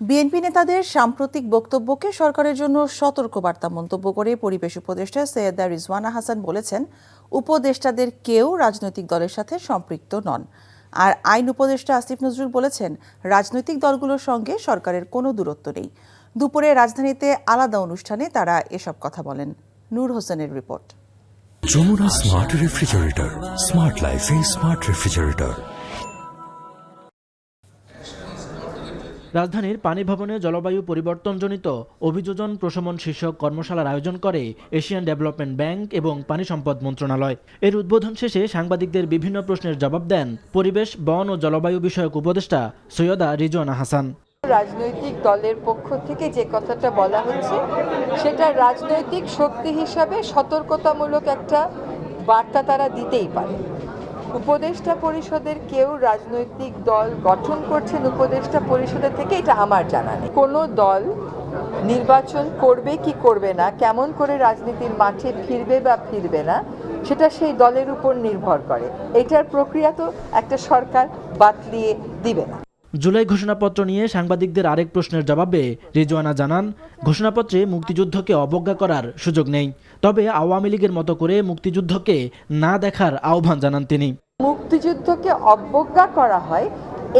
BNP নেতাদের সাম্প্রতিক বক্তব্যকে সরকারের জন্য সতর্কবার্তা মন্তব্য করে পরিবেশ উপদেষ্টা সৈয়দা রিজওয়ানা হাসান বলেছেন, উপদেষ্টাদের কেউ রাজনৈতিক দলের সাথে সম্পৃক্ত নন। আর আইন উপদেষ্টা আসিফ নজরুল বলেছেন, রাজনৈতিক দলগুলোর সঙ্গে সরকারের কোনো দূরত্ব নেই। দুপুরে রাজধানীতে আলাদা অনুষ্ঠানে তারা এসব কথা বলেন। নূর হোসেনের report. Jamuna smart refrigerator, smart লাইফে স্মার্ট রেফ্রিজারেটর। রাজধানীর পানি ভবনে জলবায়ু পরিবর্তনজনিত অভিযোজন প্রশমন শীর্ষক কর্মশালার আয়োজন করে এশিয়ান ডেভেলপমেন্ট ব্যাংক এবং পানি সম্পদ মন্ত্রণালয়। এর উদ্বোধন শেষে সাংবাদিকদের বিভিন্ন প্রশ্নের জবাব দেন পরিবেশ, বন ও জলবায়ু বিষয়ক উপদেষ্টা সৈয়দা রিজওয়ানা হাসান। রাজনৈতিক দলের পক্ষ থেকে যে কথাটা বলা হচ্ছে সেটা রাজনৈতিক শক্তি হিসাবে সতর্কতামূলক একটা বার্তা তারা দিতেই পারে। উপদেষ্টা পরিষদের কেউ রাজনৈতিক দল গঠন করছেন উপদেষ্টা পরিষদের থেকে, এটা আমার জানা নেই। কোনো দল নির্বাচন করবে কি করবে না, কেমন করে রাজনীতির মাঠে ফিরবে বা ফিরবে না, সেটা সেই দলের উপর নির্ভর করে। এটার প্রক্রিয়া তো একটা সরকার বাতলিয়ে দিবে না। জুলাই ঘোষণাপত্র নিয়ে সাংবাদিকদের আরেক প্রশ্নের জবাবে রিজওয়ানা জানান, ঘোষণাপত্রে মুক্তিযুদ্ধকে অবজ্ঞা করার সুযোগ নেই। তবে আওয়ামী লীগের মতো করে মুক্তিযুদ্ধকে না দেখার আহ্বান জানান তিনি। মুক্তিযুদ্ধকে অবজ্ঞা করা হয়,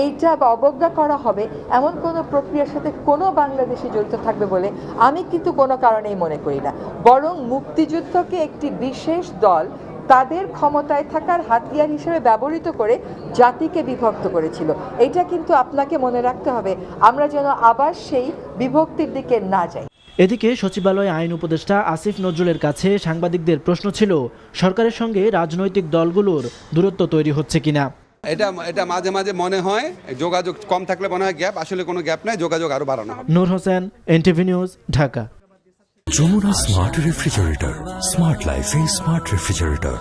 এইটা বা অবজ্ঞা করা হবে এমন কোনো প্রক্রিয়ার সাথে কোনো বাংলাদেশি জড়িত থাকবে বলে আমি কিন্তু কোনো কারণেই মনে করি না। বরং মুক্তিযুদ্ধকে একটি বিশেষ দল তাদের ক্ষমতায় থাকার হাতিয়ার হিসেবে ব্যবহৃত করে জাতিকে বিভক্ত করেছিল। এটা কিন্তু আপনাকে মনে রাখতে হবে, আমরা যেন আবার সেই বিভক্তির দিকে না যাই। এদিকে সচিবালয়ে আইন উপদেষ্টা আসিফ নজরুলের কাছে সাংবাদিকদের প্রশ্ন ছিল, সরকারের সঙ্গে রাজনৈতিক দলগুলোর দূরত্ব তৈরি হচ্ছে কিনা। এটা মাঝে মাঝে মনে হয় যোগাযোগ কম থাকলে মনে হয় গ্যাপ, আসলে কোনো গ্যাপ নাই, যোগাযোগ আরো বাড়ানো। Nur Hossain, NTV news, Dhaka. Jamuna smart refrigerator, smart লাইফে স্মার্ট রেফ্রিজারেটর।